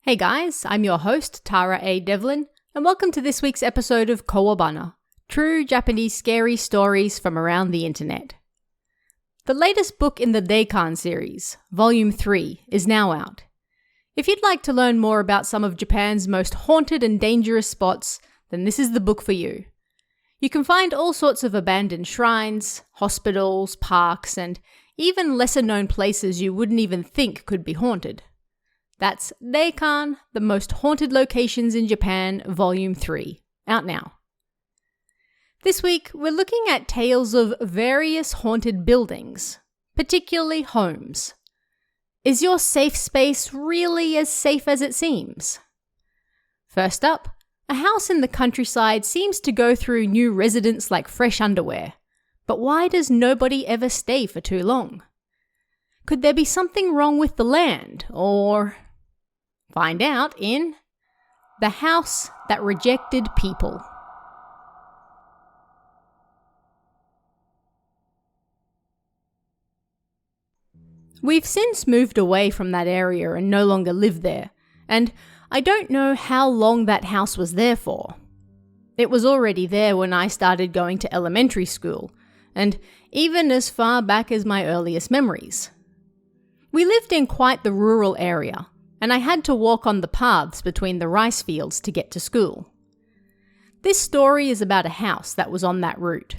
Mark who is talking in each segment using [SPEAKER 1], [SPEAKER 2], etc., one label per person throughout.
[SPEAKER 1] Hey guys, I'm your host, Tara A. Devlin, and welcome to this week's episode of Kowabana, true Japanese scary stories from around the internet. The latest book in the Deikan series, Volume 3, is now out. If you'd like to learn more about some of Japan's most haunted and dangerous spots, then this is the book for you. You can find all sorts of abandoned shrines, hospitals, parks, and even lesser-known places you wouldn't even think could be haunted. That's Deikan, the Most Haunted Locations in Japan, Volume 3, out now. This week, we're looking at tales of various haunted buildings, particularly homes. Is your safe space really as safe as it seems? First up, a house in the countryside seems to go through new residents like fresh underwear. But why does nobody ever stay for too long? Could there be something wrong with the land, or... Find out in The House That Rejected People. We've since moved away from that area and no longer live there, and I don't know how long that house was there for. It was already there when I started going to elementary school, and even as far back as my earliest memories. We lived in quite the rural area, and I had to walk on the paths between the rice fields to get to school. This story is about a house that was on that route.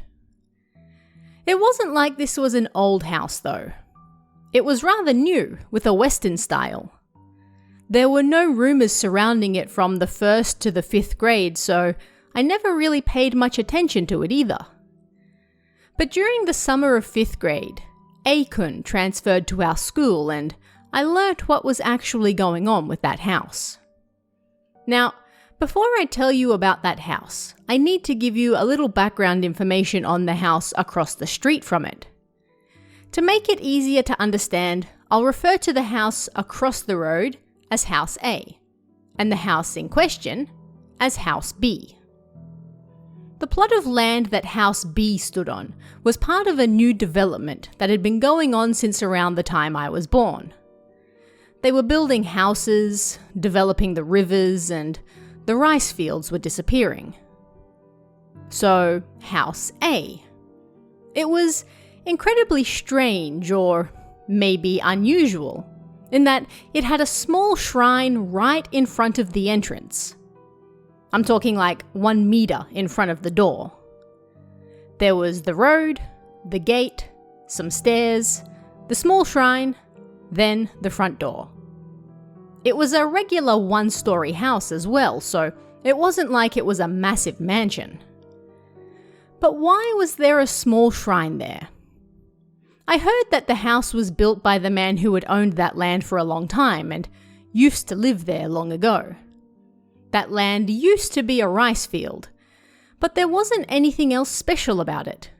[SPEAKER 1] It wasn't like this was an old house though. It was rather new, with a Western style. There were no rumours surrounding it from the 1st to the 5th grade, so I never really paid much attention to it either. But during the summer of 5th grade, A-kun transferred to our school and I learnt what was actually going on with that house. Now, before I tell you about that house, I need to give you a little background information on the house across the street from it. To make it easier to understand, I'll refer to the house across the road as House A, and the house in question as House B. The plot of land that House B stood on was part of a new development that had been going on since around the time I was born. They were building houses, developing the rivers, and the rice fields were disappearing. So, House A. It was incredibly strange, or maybe unusual, in that it had a small shrine right in front of the entrance. I'm talking like 1 meter in front of the door. There was the road, the gate, some stairs, the small shrine, then the front door. It was a regular 1-story house as well, so it wasn't like it was a massive mansion. But why was there a small shrine there? I heard that the house was built by the man who had owned that land for a long time and used to live there long ago. That land used to be a rice field, but there wasn't anything else special about it.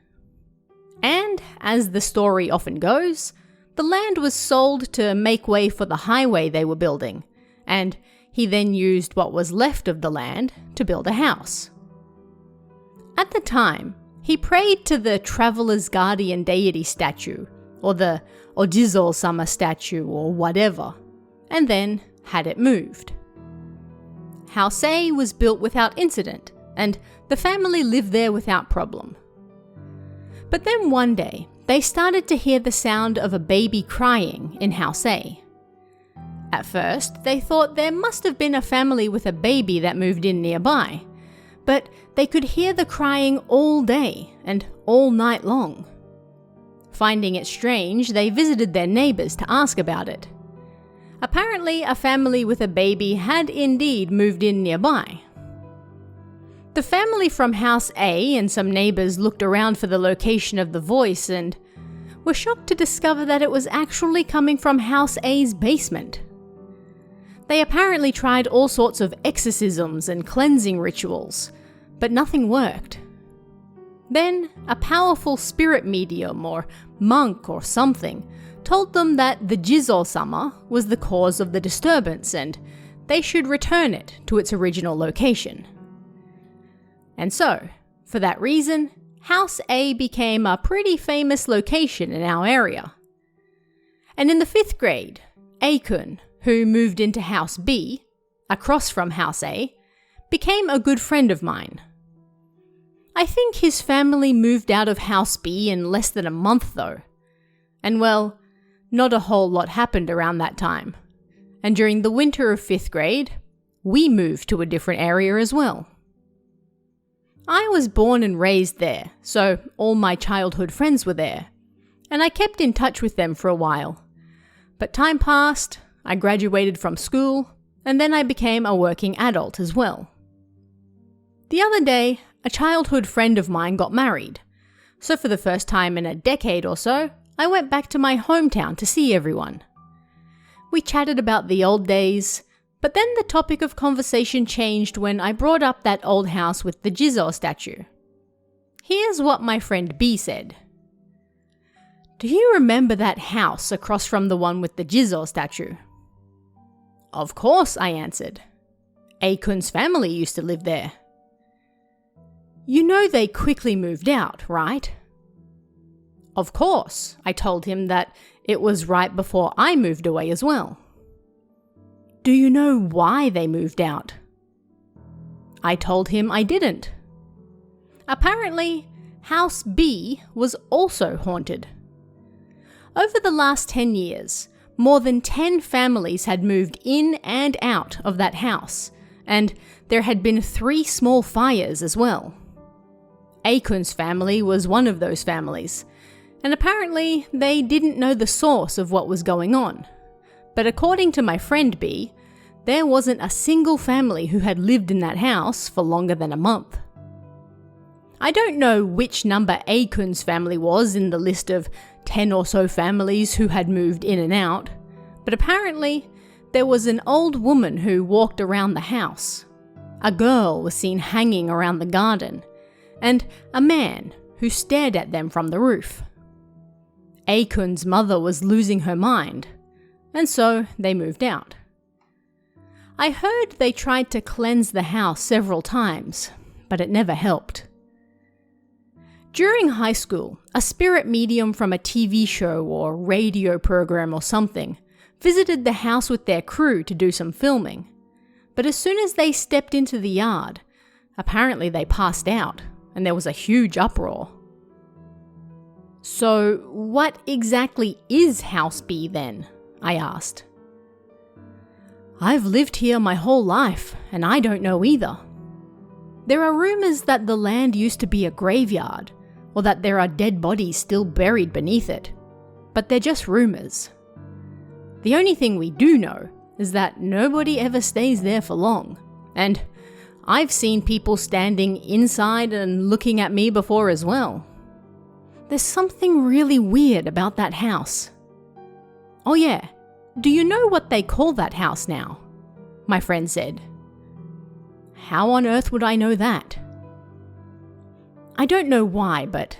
[SPEAKER 1] And, as the story often goes, the land was sold to make way for the highway they were building, and he then used what was left of the land to build a house. At the time, he prayed to the Traveler's Guardian Deity statue, or the Ojizo-sama statue, or whatever, and then had it moved. House A was built without incident, and the family lived there without problem. But then one day, they started to hear the sound of a baby crying in House A. At first, they thought there must have been a family with a baby that moved in nearby, but they could hear the crying all day and all night long. Finding it strange, they visited their neighbours to ask about it. Apparently, a family with a baby had indeed moved in nearby. The family from House A and some neighbours looked around for the location of the voice and were shocked to discover that it was actually coming from House A's basement. They apparently tried all sorts of exorcisms and cleansing rituals, but nothing worked. Then, a powerful spirit medium or monk or something told them that the Jizo-sama was the cause of the disturbance and they should return it to its original location. And so, for that reason, House A became a pretty famous location in our area. And in the 5th grade, A-kun, who moved into House B, across from House A, became a good friend of mine. I think his family moved out of House B in less than a month though. And well, not a whole lot happened around that time. And during the winter of 5th grade, we moved to a different area as well. I was born and raised there, so all my childhood friends were there, and I kept in touch with them for a while. But time passed, I graduated from school, and then I became a working adult as well. The other day, a childhood friend of mine got married, so for the first time in a decade or so, I went back to my hometown to see everyone. We chatted about the old days, but then the topic of conversation changed when I brought up that old house with the Jizzo statue. Here's what my friend B said. "Do you remember that house across from the one with the Jizzo statue?" "Of course," I answered. "Akun's family used to live there." "You know they quickly moved out, right?" "Of course," I told him that it was right before I moved away as well. "Do you know why they moved out?" I told him I didn't. Apparently, House B was also haunted. Over the last 10 years, more than 10 families had moved in and out of that house, and there had been 3 small fires as well. Akun's family was one of those families, and apparently they didn't know the source of what was going on. But according to my friend B, there wasn't a single family who had lived in that house for longer than a month. I don't know which number Akun's family was in the list of 10 or so families who had moved in and out, but apparently there was an old woman who walked around the house. A girl was seen hanging around the garden, and a man who stared at them from the roof. Akun's mother was losing her mind, and so they moved out. I heard they tried to cleanse the house several times, but it never helped. During high school, a spirit medium from a TV show or radio program or something visited the house with their crew to do some filming. But as soon as they stepped into the yard, apparently they passed out, and there was a huge uproar. "So, what exactly is House B then?" I asked. "I've lived here my whole life, and I don't know either. There are rumors that the land used to be a graveyard, or that there are dead bodies still buried beneath it, but they're just rumors. The only thing we do know is that nobody ever stays there for long, and I've seen people standing inside and looking at me before as well. There's something really weird about that house. Oh yeah, do you know what they call that house now?" my friend said. "How on earth would I know that?" I don't know why, but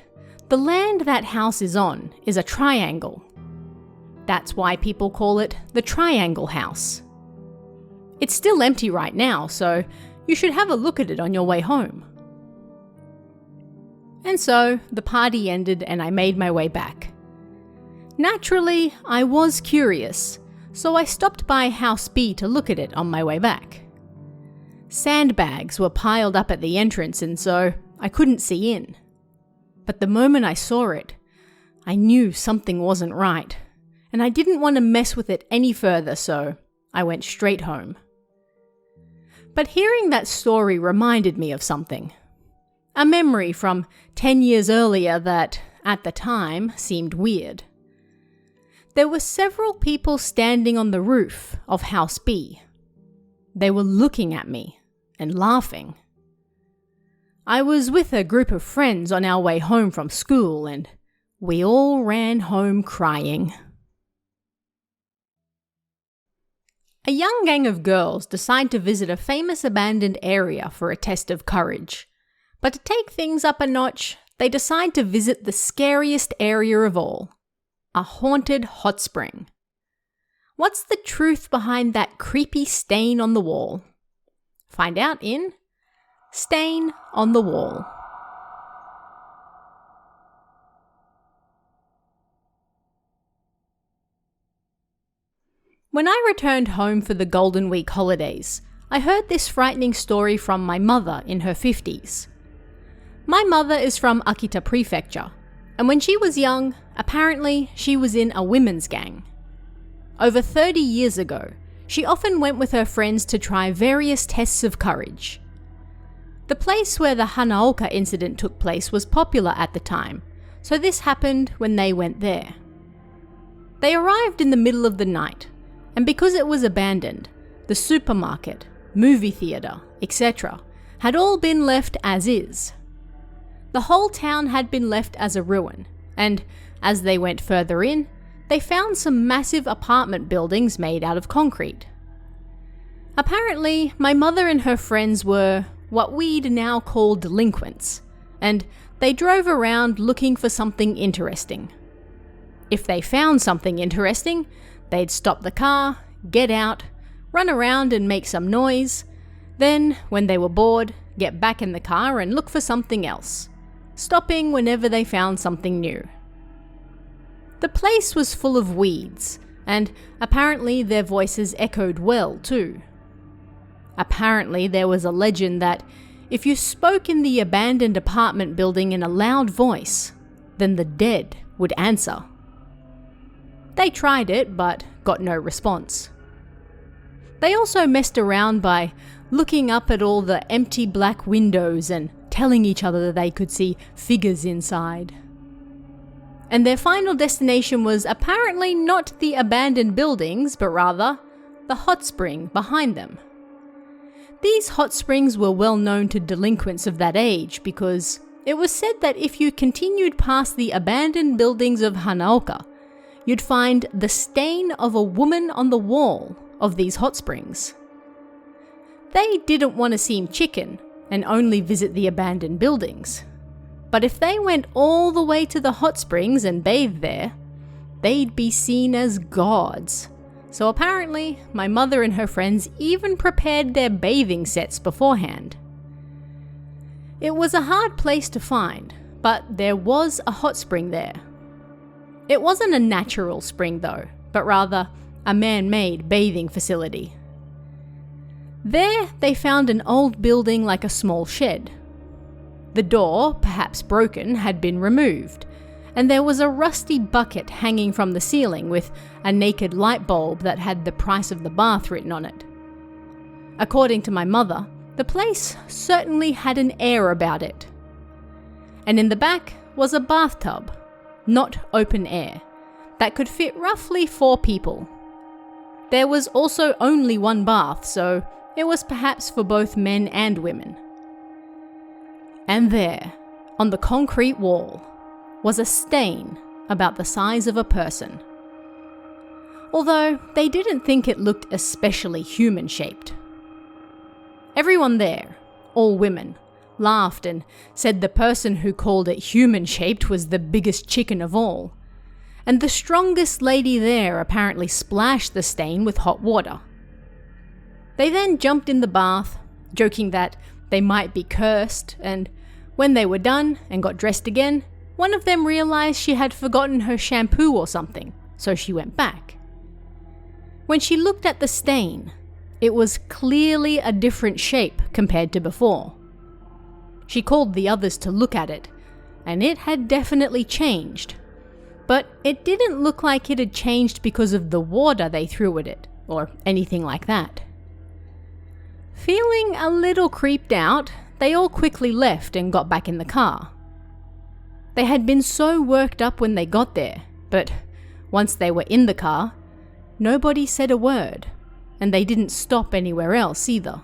[SPEAKER 1] the land that house is on is a triangle. That's why people call it the Triangle House. It's still empty right now, so you should have a look at it on your way home. And so the party ended and I made my way back. Naturally, I was curious, so I stopped by House B to look at it on my way back. Sandbags were piled up at the entrance, and so I couldn't see in. But the moment I saw it, I knew something wasn't right, and I didn't want to mess with it any further, so I went straight home. But hearing that story reminded me of something. A memory from 10 years earlier that, at the time, seemed weird. There were several people standing on the roof of House B. They were looking at me and laughing. I was with a group of friends on our way home from school, and we all ran home crying. A young gang of girls decide to visit a famous abandoned area for a test of courage. But to take things up a notch, they decide to visit the scariest area of all, a haunted hot spring. What's the truth behind that creepy stain on the wall? Find out in Stain on the Wall. When I returned home for the Golden Week holidays, I heard this frightening story from my mother in her 50s. My mother is from Akita Prefecture, and when she was young, apparently she was in a women's gang. Over 30 years ago, she often went with her friends to try various tests of courage. The place where the Hanaoka incident took place was popular at the time, so this happened when they went there. They arrived in the middle of the night, and because it was abandoned, the supermarket, movie theatre, etc. had all been left as is. The whole town had been left as a ruin, and as they went further in, they found some massive apartment buildings made out of concrete. Apparently, my mother and her friends were what we'd now call delinquents, and they drove around looking for something interesting. If they found something interesting, they'd stop the car, get out, run around and make some noise, then, when they were bored, get back in the car and look for something else, stopping whenever they found something new. The place was full of weeds, and apparently their voices echoed well too. Apparently there was a legend that if you spoke in the abandoned apartment building in a loud voice, then the dead would answer. They tried it, but got no response. They also messed around by looking up at all the empty black windows and telling each other that they could see figures inside. And their final destination was apparently not the abandoned buildings, but rather the hot spring behind them. These hot springs were well known to delinquents of that age because it was said that if you continued past the abandoned buildings of Hanaoka, you'd find the stain of a woman on the wall of these hot springs. They didn't want to seem chicken and only visit the abandoned buildings. But if they went all the way to the hot springs and bathed there, they'd be seen as gods. So apparently, my mother and her friends even prepared their bathing sets beforehand. It was a hard place to find, but there was a hot spring there. It wasn't a natural spring though, but rather a man-made bathing facility. There, they found an old building like a small shed. The door, perhaps broken, had been removed, and there was a rusty bucket hanging from the ceiling with a naked light bulb that had the price of the bath written on it. According to my mother, the place certainly had an air about it. And in the back was a bathtub, not open air, that could fit roughly 4 people. There was also only one bath, so it was perhaps for both men and women. And there, on the concrete wall, was a stain about the size of a person. Although they didn't think it looked especially human-shaped. Everyone there, all women, laughed and said the person who called it human-shaped was the biggest chicken of all. And the strongest lady there apparently splashed the stain with hot water. They then jumped in the bath, joking that they might be cursed, and when they were done and got dressed again, one of them realized she had forgotten her shampoo or something, so she went back. When she looked at the stain, it was clearly a different shape compared to before. She called the others to look at it, and it had definitely changed. But it didn't look like it had changed because of the water they threw at it, or anything like that. Feeling a little creeped out, they all quickly left and got back in the car. They had been so worked up when they got there, but once they were in the car, nobody said a word, and they didn't stop anywhere else either.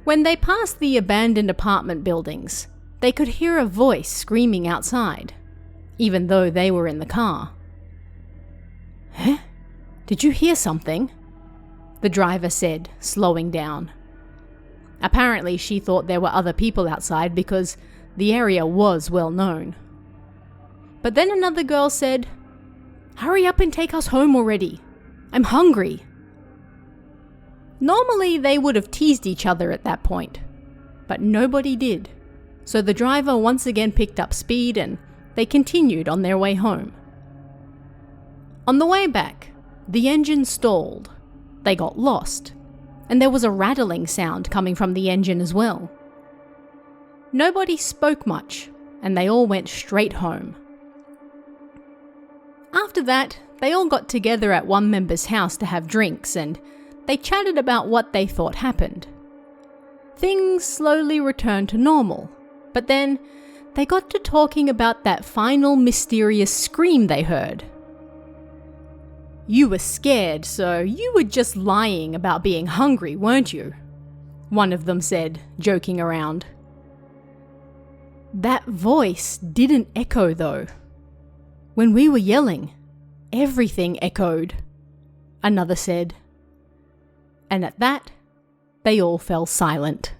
[SPEAKER 1] When they passed the abandoned apartment buildings, they could hear a voice screaming outside, even though they were in the car. "Huh? Did you hear something?" the driver said, slowing down. Apparently she thought there were other people outside because the area was well known. But then another girl said, "Hurry up and take us home already. I'm hungry." Normally they would have teased each other at that point, but nobody did. So the driver once again picked up speed and they continued on their way home. On the way back, the engine stalled. They got lost, and there was a rattling sound coming from the engine as well. Nobody spoke much, and they all went straight home. After that, they all got together at one member's house to have drinks, and they chatted about what they thought happened. Things slowly returned to normal, but then they got to talking about that final mysterious scream they heard. "You were scared, so you were just lying about being hungry, weren't you?" one of them said, joking around. "That voice didn't echo though. When we were yelling, everything echoed," another said. And at that, they all fell silent.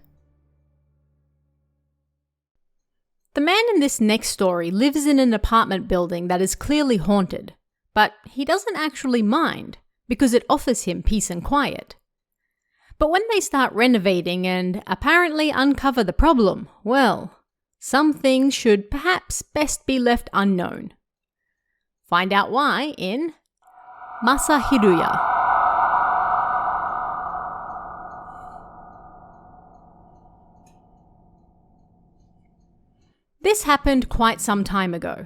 [SPEAKER 1] The man in this next story lives in an apartment building that is clearly haunted, but he doesn't actually mind because it offers him peace and quiet. But when they start renovating and apparently uncover the problem, well, some things should perhaps best be left unknown. Find out why in Masahiruya. This happened quite some time ago.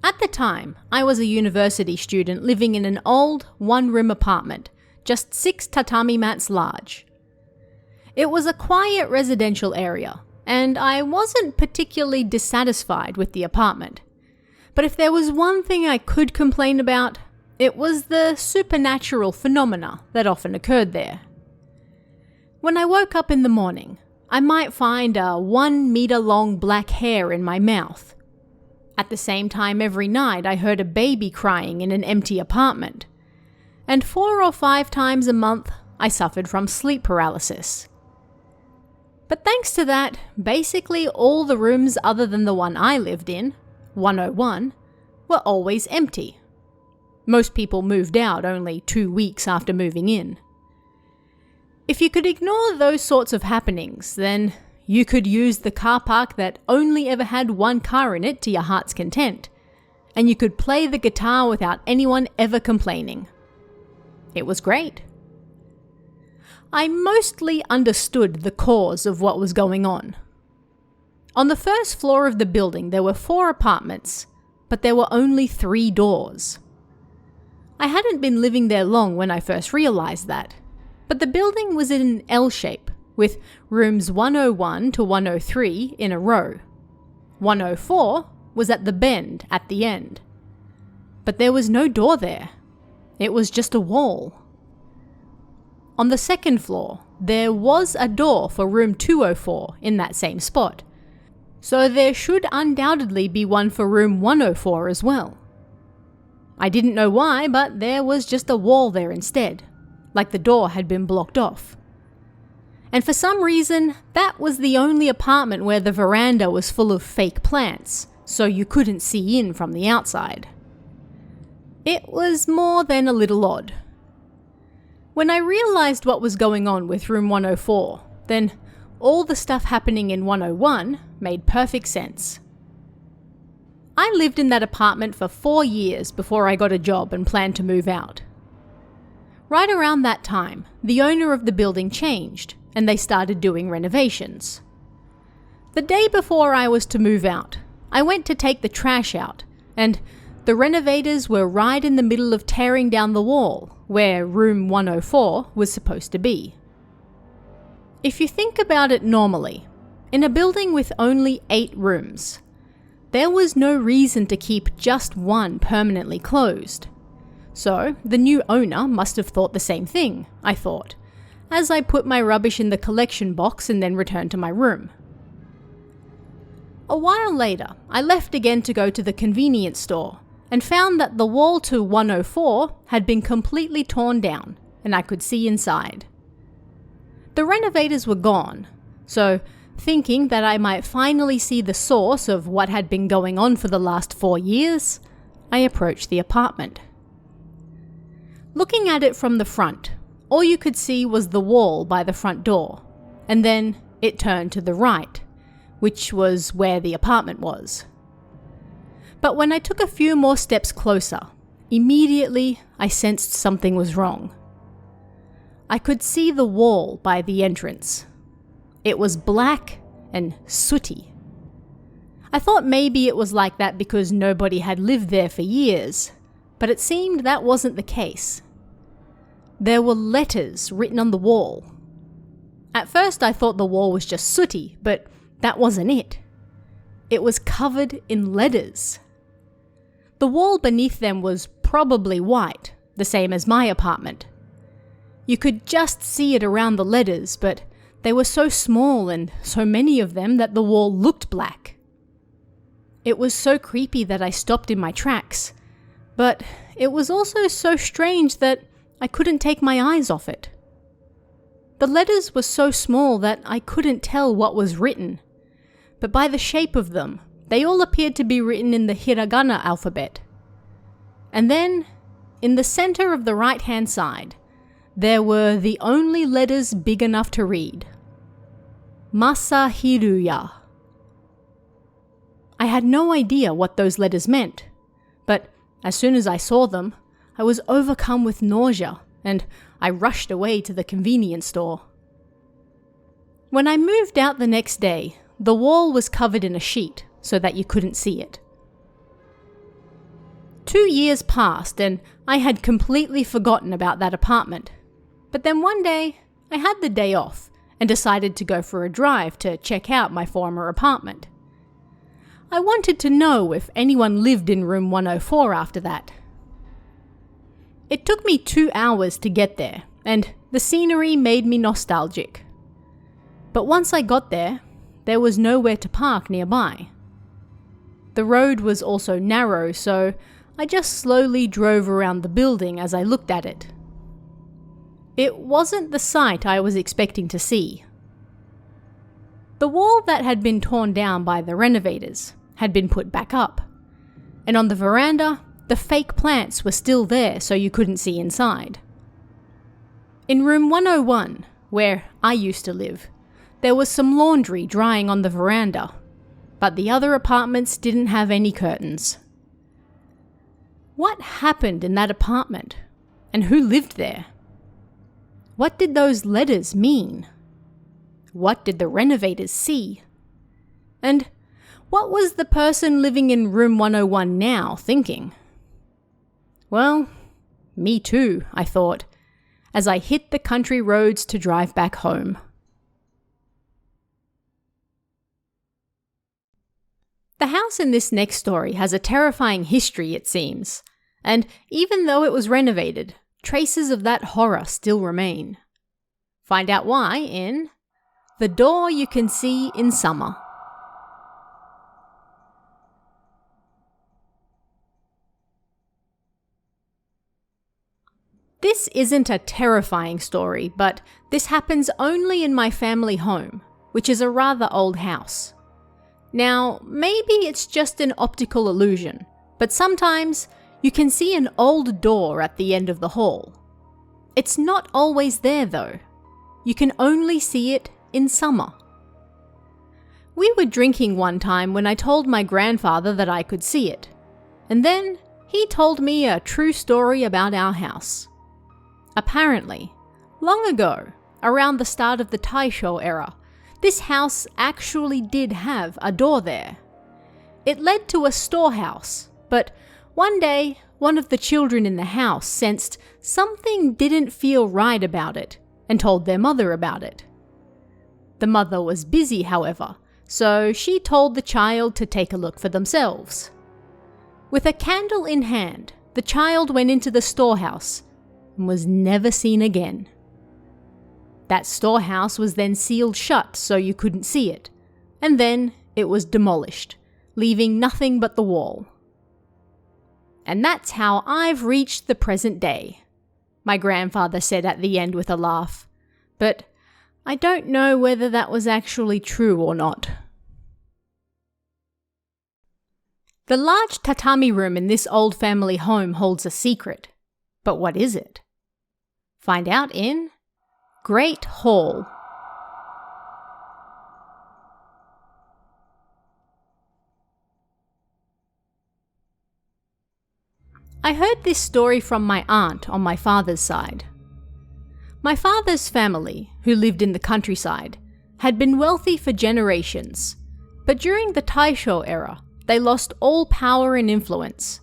[SPEAKER 1] At the time, I was a university student living in an old, one-room apartment, just 6 tatami mats large. It was a quiet residential area, and I wasn't particularly dissatisfied with the apartment. But if there was one thing I could complain about, it was the supernatural phenomena that often occurred there. When I woke up in the morning, I might find a 1-meter-long black hair in my mouth. At the same time every night I heard a baby crying in an empty apartment. And 4 or 5 times a month I suffered from sleep paralysis. But thanks to that, basically all the rooms other than the one I lived in, 101, were always empty. Most people moved out only 2 weeks after moving in. If you could ignore those sorts of happenings, then you could use the car park that only ever had one car in it to your heart's content, and you could play the guitar without anyone ever complaining. It was great. I mostly understood the cause of what was going on. On the first floor of the building there were 4 apartments, but there were only 3 doors. I hadn't been living there long when I first realized that, but the building was in an L shape, with rooms 101 to 103 in a row. 104 was at the bend at the end. But there was no door there. It was just a wall. On the second floor, there was a door for room 204 in that same spot, so there should undoubtedly be one for room 104 as well. I didn't know why, but there was just a wall there instead, like the door had been blocked off. And for some reason, that was the only apartment where the veranda was full of fake plants, so you couldn't see in from the outside. It was more than a little odd. When I realized what was going on with room 104, then all the stuff happening in 101 made perfect sense. I lived in that apartment for 4 years before I got a job and planned to move out. Right around that time, the owner of the building changed, and they started doing renovations. The day before I was to move out, I went to take the trash out, and the renovators were right in the middle of tearing down the wall, where room 104 was supposed to be. If you think about it normally, in a building with only 8 rooms, there was no reason to keep just one permanently closed. So the new owner must have thought the same thing, I thought, as I put my rubbish in the collection box and then returned to my room. A while later, I left again to go to the convenience store and found that the wall to 104 had been completely torn down and I could see inside. The renovators were gone, so thinking that I might finally see the source of what had been going on for the last 4 years, I approached the apartment. Looking at it from the front, all you could see was the wall by the front door, and then it turned to the right, which was where the apartment was. But when I took a few more steps closer, immediately I sensed something was wrong. I could see the wall by the entrance. It was black and sooty. I thought maybe it was like that because nobody had lived there for years, but it seemed that wasn't the case. There were letters written on the wall. At first I thought the wall was just sooty, but that wasn't it. It was covered in letters. The wall beneath them was probably white, the same as my apartment. You could just see it around the letters, but they were so small and so many of them that the wall looked black. It was so creepy that I stopped in my tracks, but it was also so strange that I couldn't take my eyes off it. The letters were so small that I couldn't tell what was written, but by the shape of them, they all appeared to be written in the hiragana alphabet. And then, in the center of the right-hand side, there were the only letters big enough to read. Masahiruya. I had no idea what those letters meant, but as soon as I saw them, I was overcome with nausea, and I rushed away to the convenience store. When I moved out the next day, the wall was covered in a sheet so that you couldn't see it. 2 years passed and I had completely forgotten about that apartment. But then one day, I had the day off and decided to go for a drive to check out my former apartment. I wanted to know if anyone lived in room 104 after that. It took me 2 hours to get there, and the scenery made me nostalgic. But once I got there was nowhere to park nearby. The road was also narrow, so I just slowly drove around the building as I looked at it. It wasn't the sight I was expecting to see. The wall that had been torn down by the renovators had been put back up, and on the veranda, the fake plants were still there so you couldn't see inside. In room 101, where I used to live, there was some laundry drying on the veranda, but the other apartments didn't have any curtains. What happened in that apartment? And who lived there? What did those letters mean? What did the renovators see? And what was the person living in room 101 now thinking? Well, me too, I thought, as I hit the country roads to drive back home. The house in this next story has a terrifying history, it seems, and even though it was renovated, traces of that horror still remain. Find out why in The Door You Can See in Summer. This isn't a terrifying story, but this happens only in my family home, which is a rather old house. Now, maybe it's just an optical illusion, but sometimes you can see an old door at the end of the hall. It's not always there though. You can only see it in summer. We were drinking one time when I told my grandfather that I could see it, and then he told me a true story about our house. Apparently, long ago, around the start of the Taisho era, this house actually did have a door there. It led to a storehouse, but one day, one of the children in the house sensed something didn't feel right about it and told their mother about it. The mother was busy, however, so she told the child to take a look for themselves. With a candle in hand, the child went into the storehouse and was never seen again. That storehouse was then sealed shut so you couldn't see it, and then it was demolished, leaving nothing but the wall. And that's how I've reached the present day, my grandfather said at the end with a laugh, but I don't know whether that was actually true or not. The large tatami room in this old family home holds a secret, but what is it? Find out in Great Hall. I heard this story from my aunt on my father's side. My father's family, who lived in the countryside, had been wealthy for generations, but during the Taisho era, they lost all power and influence.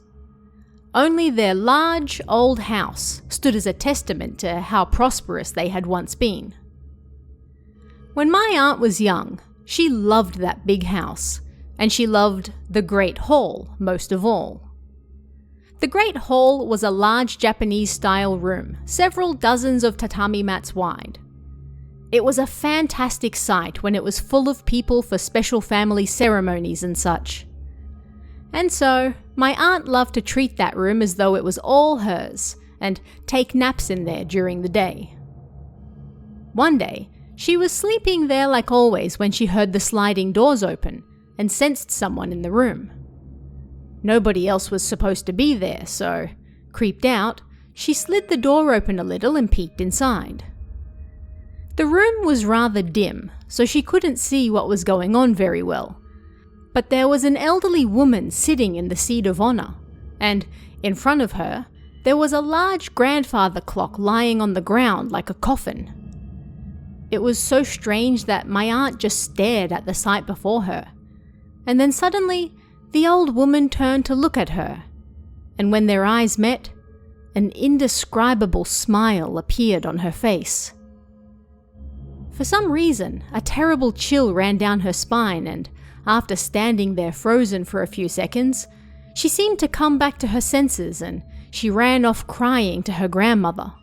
[SPEAKER 1] Only their large, old house stood as a testament to how prosperous they had once been. When my aunt was young, she loved that big house, and she loved the Great Hall most of all. The Great Hall was a large Japanese-style room, several dozens of tatami mats wide. It was a fantastic sight when it was full of people for special family ceremonies and such. And so, my aunt loved to treat that room as though it was all hers, and take naps in there during the day. One day, she was sleeping there like always when she heard the sliding doors open, and sensed someone in the room. Nobody else was supposed to be there, so, creeped out, she slid the door open a little and peeked inside. The room was rather dim, so she couldn't see what was going on very well. But there was an elderly woman sitting in the seat of honor, and in front of her, there was a large grandfather clock lying on the ground like a coffin. It was so strange that my aunt just stared at the sight before her, and then suddenly, the old woman turned to look at her, and when their eyes met, an indescribable smile appeared on her face. For some reason, a terrible chill ran down her spine, and after standing there frozen for a few seconds, she seemed to come back to her senses and she ran off crying to her grandmother.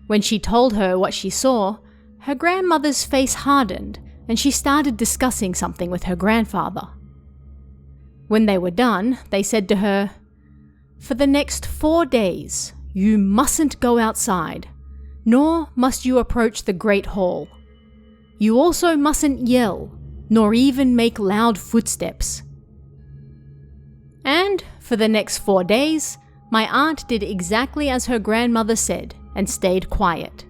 [SPEAKER 1] When she told her what she saw, her grandmother's face hardened and she started discussing something with her grandfather. When they were done, they said to her, "For the next 4 days, you mustn't go outside, nor must you approach the Great Hall. You also mustn't yell, nor even make loud footsteps." And for the next 4 days, my aunt did exactly as her grandmother said and stayed quiet.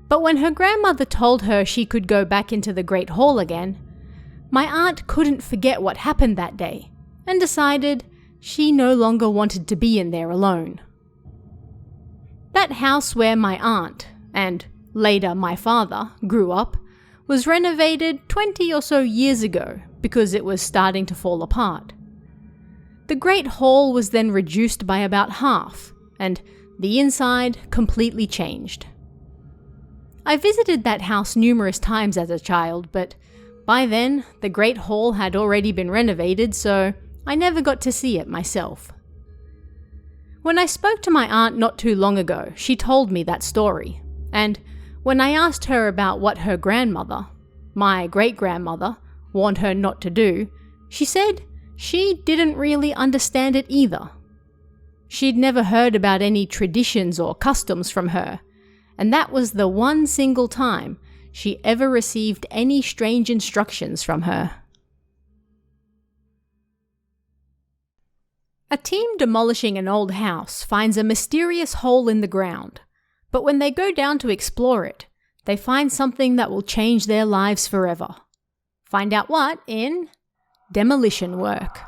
[SPEAKER 1] But when her grandmother told her she could go back into the Great Hall again, my aunt couldn't forget what happened that day and decided she no longer wanted to be in there alone. That house where my aunt, and later my father, grew up, was renovated 20 or so years ago because it was starting to fall apart. The Great Hall was then reduced by about half, and the inside completely changed. I visited that house numerous times as a child, but by then the Great Hall had already been renovated, so I never got to see it myself. When I spoke to my aunt not too long ago, she told me that story, and when I asked her about what her grandmother, my great-grandmother, warned her not to do, she said she didn't really understand it either. She'd never heard about any traditions or customs from her, and that was the one single time she ever received any strange instructions from her. A team demolishing an old house finds a mysterious hole in the ground, but when they go down to explore it, they find something that will change their lives forever. Find out what in Demolition Work.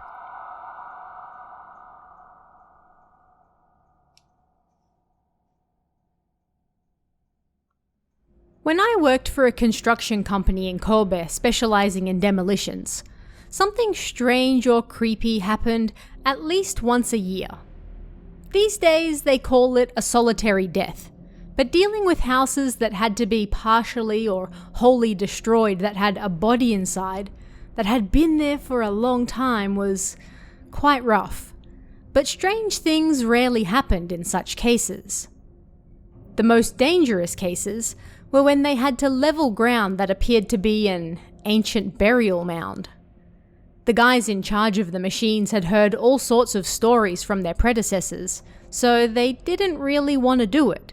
[SPEAKER 1] When I worked for a construction company in Kobe specializing in demolitions, something strange or creepy happened at least once a year. These days they call it a solitary death, but dealing with houses that had to be partially or wholly destroyed that had a body inside, that had been there for a long time was quite rough. But strange things rarely happened in such cases. The most dangerous cases were when they had to level ground that appeared to be an ancient burial mound. The guys in charge of the machines had heard all sorts of stories from their predecessors, so they didn't really want to do it.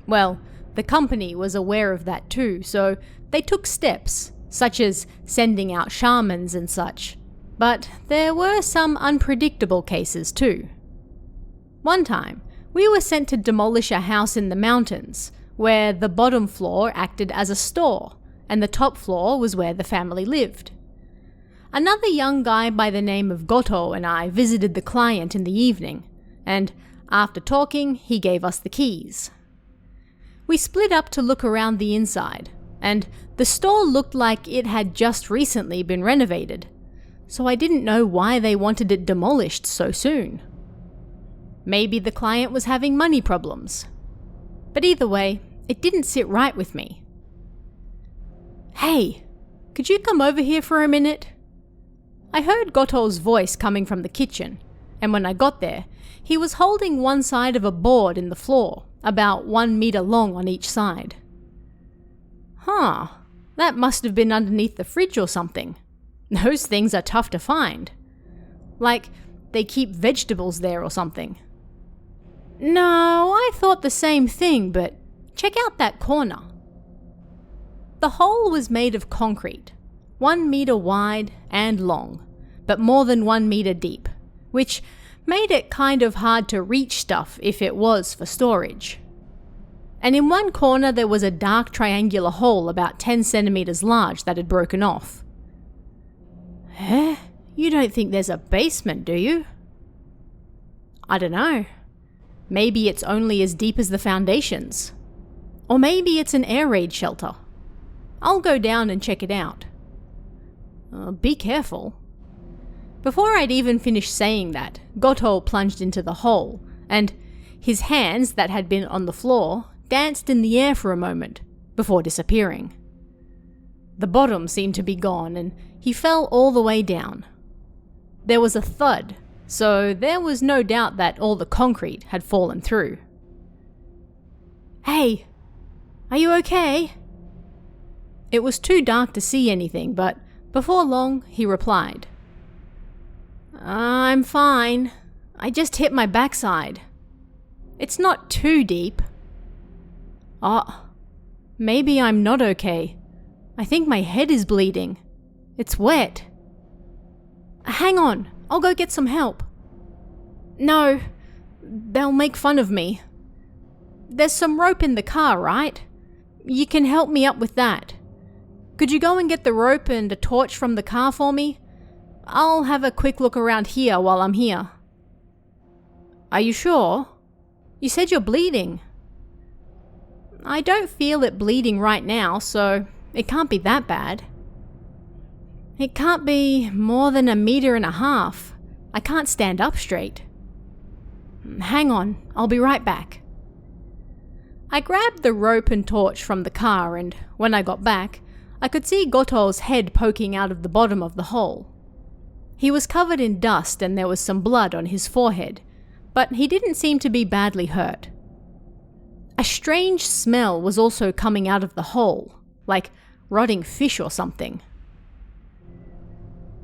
[SPEAKER 1] Well, the company was aware of that too, so they took steps, such as sending out shamans and such. But there were some unpredictable cases too. One time, we were sent to demolish a house in the mountains, where the bottom floor acted as a store, and the top floor was where the family lived. Another young guy by the name of Goto and I visited the client in the evening, and after talking, he gave us the keys. We split up to look around the inside, and the store looked like it had just recently been renovated, so I didn't know why they wanted it demolished so soon. Maybe the client was having money problems. But either way, it didn't sit right with me. "Hey, could you come over here for a minute?" I heard Gottol's voice coming from the kitchen, and when I got there, he was holding one side of a board in the floor, about 1 meter long on each side. Huh, that must have been underneath the fridge or something. Those things are tough to find. Like, they keep vegetables there or something. No, I thought the same thing, but check out that corner. The hole was made of concrete, 1 meter wide and long, but more than 1 meter deep, which made it kind of hard to reach stuff if it was for storage. And in one corner there was a dark triangular hole about 10 centimeters large that had broken off. Eh? You don't think there's a basement, do you? I don't know. Maybe it's only as deep as the foundations. Or maybe it's an air raid shelter. I'll go down and check it out. Be careful. Before I'd even finished saying that, Gottol plunged into the hole, and his hands that had been on the floor danced in the air for a moment, before disappearing. The bottom seemed to be gone, and he fell all the way down. There was a thud, so there was no doubt that all the concrete had fallen through. "Hey, are you okay?" It was too dark to see anything, but before long he replied. "I'm fine. I just hit my backside. It's not too deep." Maybe I'm not okay. I think my head is bleeding. It's wet. Hang on, I'll go get some help. No, they'll make fun of me. There's some rope in the car, right? You can help me up with that. Could you go and get the rope and a torch from the car for me? I'll have a quick look around here while I'm here. Are you sure? You said you're bleeding. I don't feel it bleeding right now, so it can't be that bad. It can't be more than 1.5 meters. I can't stand up straight. Hang on, I'll be right back. I grabbed the rope and torch from the car, and when I got back, I could see Gottol's head poking out of the bottom of the hole. He was covered in dust and there was some blood on his forehead, but he didn't seem to be badly hurt. A strange smell was also coming out of the hole, like rotting fish or something.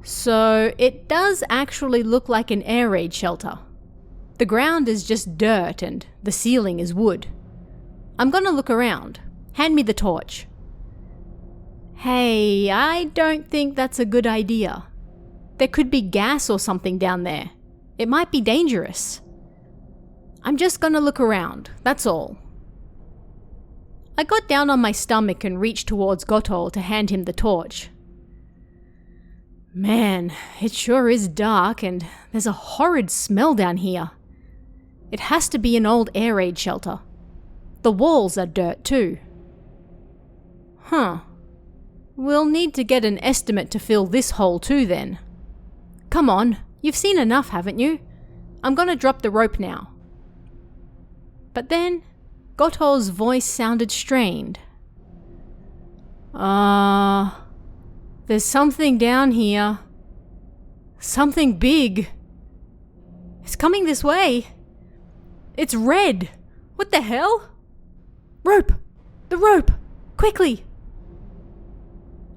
[SPEAKER 1] So it does actually look like an air raid shelter. The ground is just dirt and the ceiling is wood. I'm gonna look around. Hand me the torch. Hey, I don't think that's a good idea. There could be gas or something down there. It might be dangerous. I'm just gonna look around, that's all. I got down on my stomach and reached towards Gottol to hand him the torch. Man, it sure is dark and there's a horrid smell down here. It has to be an old air raid shelter. The walls are dirt too. Huh. We'll need to get an estimate to fill this hole too then. Come on, you've seen enough, haven't you? I'm gonna drop the rope now. But then, Gottol's voice sounded strained. There's something down here. Something big. It's coming this way. It's red. What the hell? Rope! The rope! Quickly!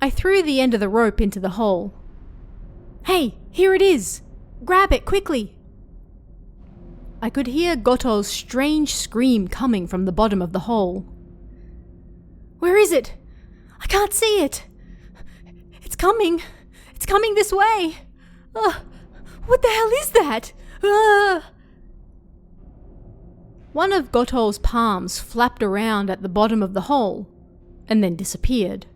[SPEAKER 1] I threw the end of the rope into the hole. Hey, here it is! Grab it quickly! I could hear Gottol's strange scream coming from the bottom of the hole. Where is it? I can't see it! It's coming! It's coming this way! What the hell is that? One of Gottol's palms flapped around at the bottom of the hole, and then disappeared.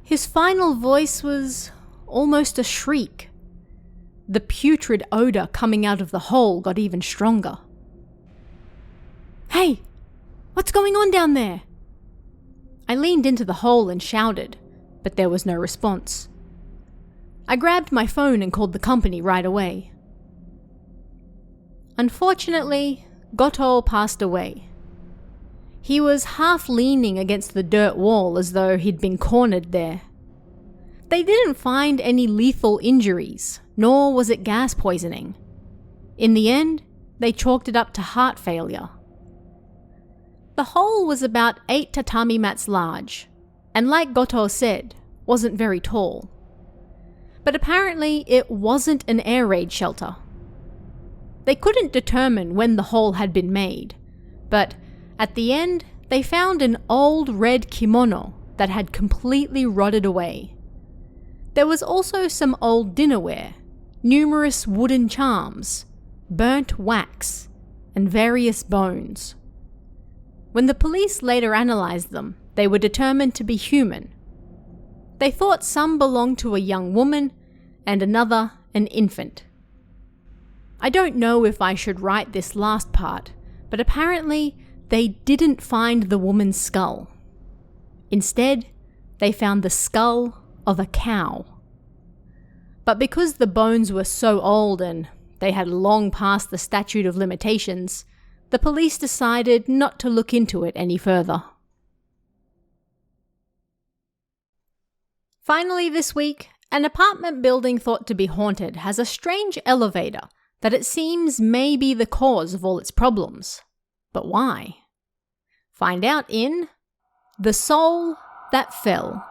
[SPEAKER 1] His final voice was almost a shriek. The putrid odor coming out of the hole got even stronger. Hey! What's going on down there?" I leaned into the hole and shouted, but there was no response. I grabbed my phone and called the company right away. Unfortunately, Gotol passed away. He was half leaning against the dirt wall as though he'd been cornered there. They didn't find any lethal injuries, nor was it gas poisoning. In the end, they chalked it up to heart failure. The hole was about 8 tatami mats large, and like Gotol said, wasn't very tall. But apparently it wasn't an air raid shelter. They couldn't determine when the hole had been made, but at the end they found an old red kimono that had completely rotted away. There was also some old dinnerware, numerous wooden charms, burnt wax, and various bones. When the police later analysed them, they were determined to be human. They thought some belonged to a young woman and another an infant. I don't know if I should write this last part, but apparently they didn't find the woman's skull. Instead, they found the skull of a cow. But because the bones were so old and they had long passed the statute of limitations, the police decided not to look into it any further. Finally this week, an apartment building thought to be haunted has a strange elevator that it seems may be the cause of all its problems. But why? Find out in The Soul That Fell.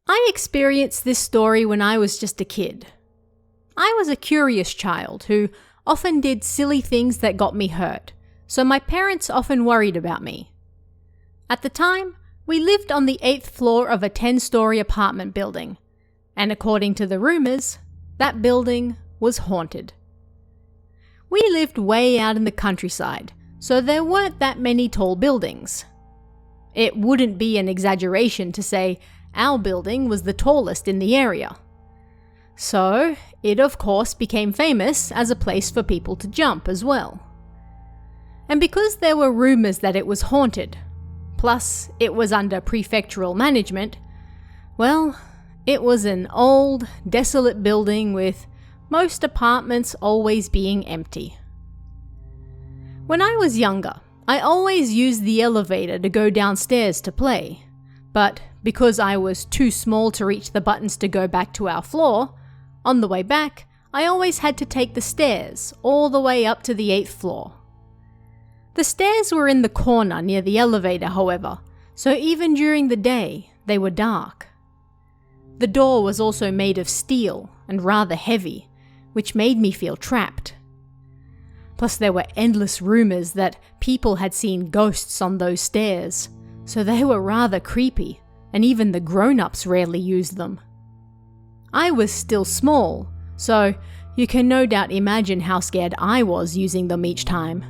[SPEAKER 1] I experienced this story when I was just a kid. I was a curious child who often did silly things that got me hurt, so my parents often worried about me. At the time, we lived on the 8th floor of a 10-story apartment building, and according to the rumours, that building was haunted. We lived way out in the countryside, so there weren't that many tall buildings. It wouldn't be an exaggeration to say our building was the tallest in the area. So, it of course became famous as a place for people to jump as well. And because there were rumours that it was haunted, plus it was under prefectural management, well, it was an old, desolate building with most apartments always being empty. When I was younger, I always used the elevator to go downstairs to play, but because I was too small to reach the buttons to go back to our floor, on the way back, I always had to take the stairs all the way up to the 8th floor. The stairs were in the corner near the elevator, however, so even during the day, they were dark. The door was also made of steel and rather heavy, which made me feel trapped. Plus there were endless rumours that people had seen ghosts on those stairs, so they were rather creepy, and even the grown-ups rarely used them. I was still small, so you can no doubt imagine how scared I was using them each time.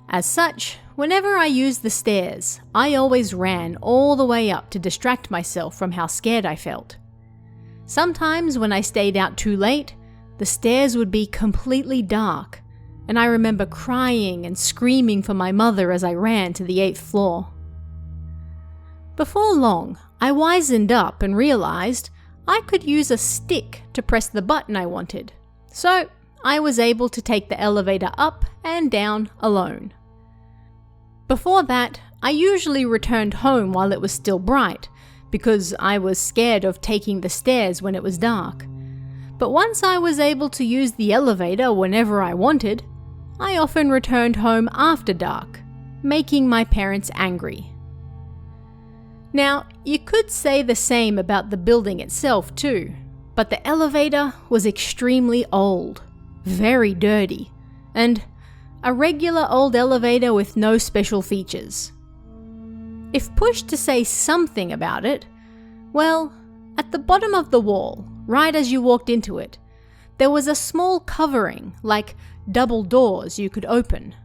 [SPEAKER 1] As such, whenever I used the stairs, I always ran all the way up to distract myself from how scared I felt. Sometimes when I stayed out too late, the stairs would be completely dark, and I remember crying and screaming for my mother as I ran to the 8th floor. Before long, I wisened up and realised I could use a stick to press the button I wanted, so I was able to take the elevator up and down alone. Before that, I usually returned home while it was still bright, because I was scared of taking the stairs when it was dark. But once I was able to use the elevator whenever I wanted, I often returned home after dark, making my parents angry. Now, you could say the same about the building itself too, but the elevator was extremely old, very dirty, and a regular old elevator with no special features. If pushed to say something about it, well, at the bottom of the wall, right as you walked into it, there was a small covering, like double doors you could open.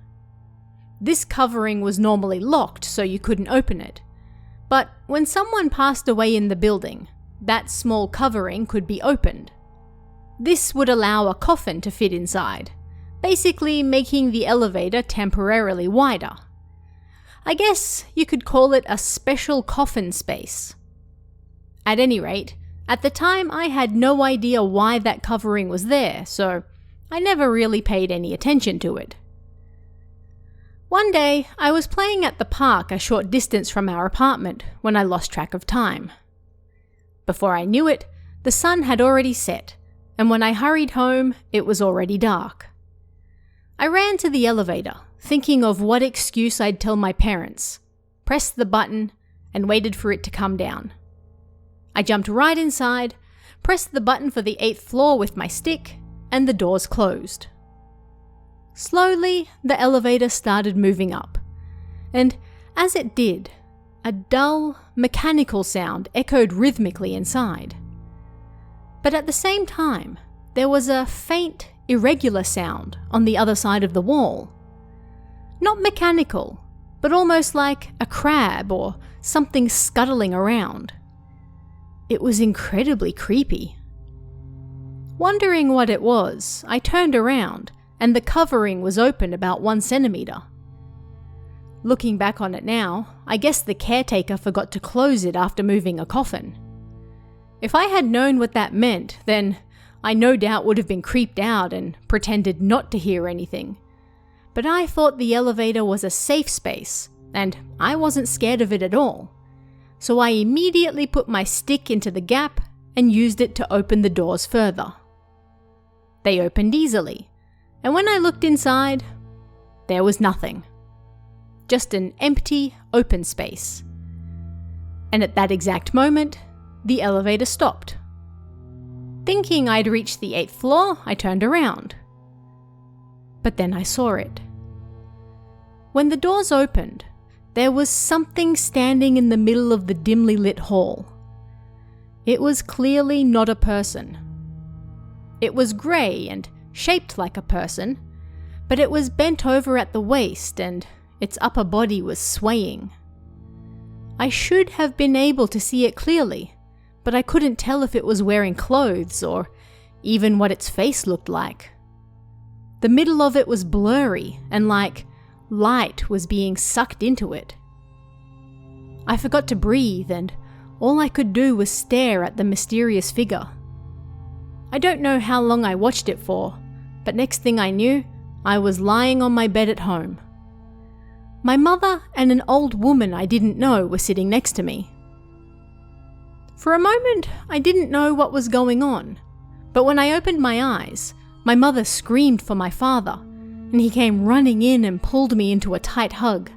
[SPEAKER 1] This covering was normally locked so you couldn't open it. But when someone passed away in the building, that small covering could be opened. This would allow a coffin to fit inside, basically making the elevator temporarily wider. I guess you could call it a special coffin space. At any rate, at the time I had no idea why that covering was there, so I never really paid any attention to it. One day, I was playing at the park a short distance from our apartment when I lost track of time. Before I knew it, the sun had already set, and when I hurried home, it was already dark. I ran to the elevator, thinking of what excuse I'd tell my parents, pressed the button, and waited for it to come down. I jumped right inside, pressed the button for the 8th floor with my stick, and the doors closed. Slowly, the elevator started moving up, and as it did, a dull, mechanical sound echoed rhythmically inside. But at the same time, there was a faint, irregular sound on the other side of the wall. Not mechanical, but almost like a crab or something scuttling around. It was incredibly creepy. Wondering what it was, I turned around, and the covering was open about 1 centimeter. Looking back on it now, I guess the caretaker forgot to close it after moving a coffin. If I had known what that meant, then I no doubt would have been creeped out and pretended not to hear anything. But I thought the elevator was a safe space, and I wasn't scared of it at all. So I immediately put my stick into the gap and used it to open the doors further. They opened easily, and when I looked inside, there was nothing. Just an empty, open space. And at that exact moment, the elevator stopped. Thinking I'd reached the 8th floor, I turned around. But then I saw it. When the doors opened, there was something standing in the middle of the dimly lit hall. It was clearly not a person. It was grey and shaped like a person, but it was bent over at the waist and its upper body was swaying. I should have been able to see it clearly, but I couldn't tell if it was wearing clothes or even what its face looked like. The middle of it was blurry and like light was being sucked into it. I forgot to breathe and all I could do was stare at the mysterious figure. I don't know how long I watched it for, but next thing I knew, I was lying on my bed at home. My mother and an old woman I didn't know were sitting next to me. For a moment, I didn't know what was going on, but when I opened my eyes, my mother screamed for my father, and he came running in and pulled me into a tight hug.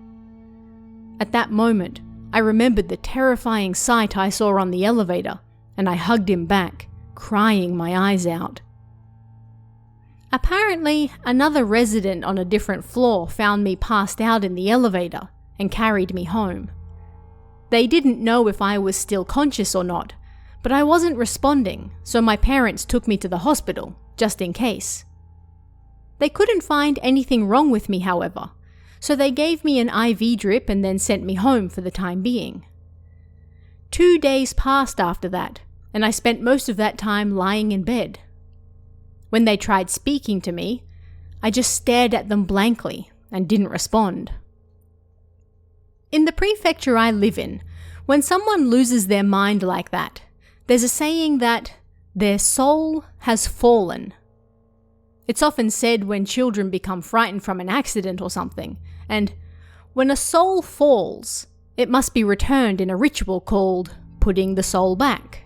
[SPEAKER 1] At that moment, I remembered the terrifying sight I saw on the elevator, and I hugged him back, crying my eyes out. Apparently, another resident on a different floor found me passed out in the elevator and carried me home. They didn't know if I was still conscious or not, but I wasn't responding, so my parents took me to the hospital, just in case. They couldn't find anything wrong with me, however, so they gave me an IV drip and then sent me home for the time being. 2 days passed after that, and I spent most of that time lying in bed. When they tried speaking to me, I just stared at them blankly and didn't respond. In the prefecture I live in, when someone loses their mind like that, there's a saying that their soul has fallen. It's often said when children become frightened from an accident or something, and when a soul falls, it must be returned in a ritual called putting the soul back.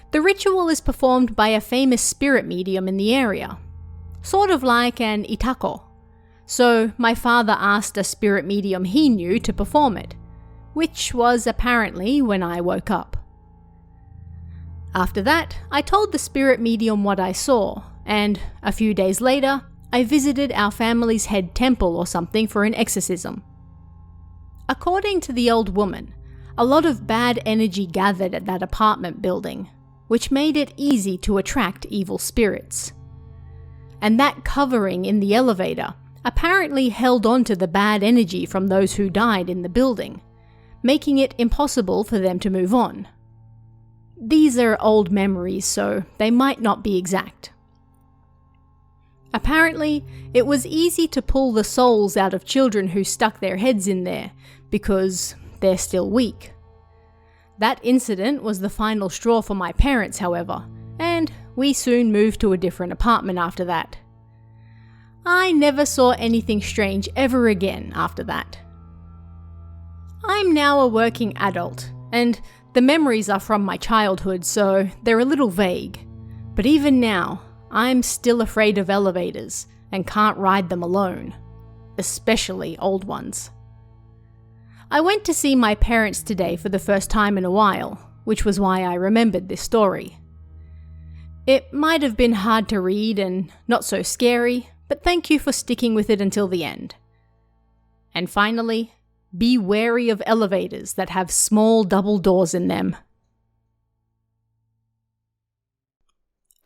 [SPEAKER 1] The ritual is performed by a famous spirit medium in the area, sort of like an itako. So my father asked a spirit medium he knew to perform it, which was apparently when I woke up. After that, I told the spirit medium what I saw, and a few days later, I visited our family's head temple or something for an exorcism. According to the old woman, a lot of bad energy gathered at that apartment building, which made it easy to attract evil spirits. And that covering in the elevator apparently held on to the bad energy from those who died in the building, making it impossible for them to move on. these are old memories, so they might not be exact. Apparently, it was easy to pull the souls out of children who stuck their heads in there, because they're still weak. That incident was the final straw for my parents, however, and we soon moved to a different apartment after that. I never saw anything strange ever again after that. I'm now a working adult, and the memories are from my childhood, so they're a little vague. But even now, I'm still afraid of elevators and can't ride them alone, especially old ones. I went to see my parents today for the first time in a while, which was why I remembered this story. It might have been hard to read and not so scary, but thank you for sticking with it until the end. And finally, be wary of elevators that have small double doors in them.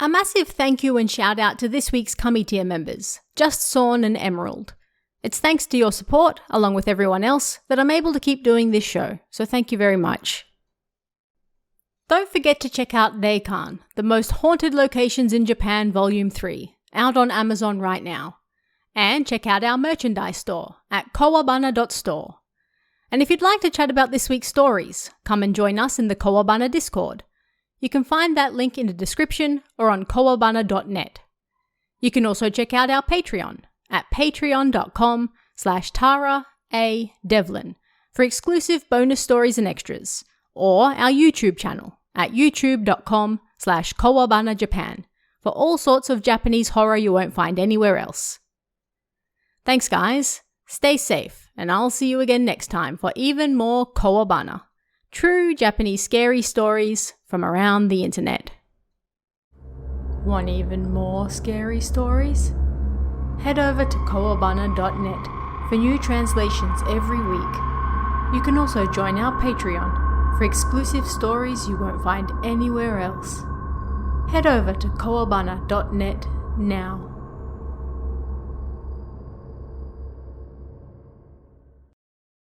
[SPEAKER 1] A massive thank you and shout out to this week's Cummy tier members, Just Sawn and Emerald. It's thanks to your support, along with everyone else, that I'm able to keep doing this show, so thank you very much. Don't forget to check out Daikon, the Most Haunted Locations in Japan Volume 3, out on Amazon right now. And check out our merchandise store at kawabana.store. And if you'd like to chat about this week's stories, come and join us in the Kawabana Discord. You can find that link in the description or on kawabana.net. You can also check out our Patreon at patreon.com/TaraADevlin for exclusive bonus stories and extras, or our YouTube channel at youtube.com/KawabanaJapan for all sorts of Japanese horror you won't find anywhere else. Thanks guys, stay safe, and I'll see you again next time for even more Kawabana. True Japanese scary stories from around the internet. Want even more scary stories? Head over to kawabana.net for new translations every week. You can also join our Patreon for exclusive stories you won't find anywhere else. Head over to kawabana.net now.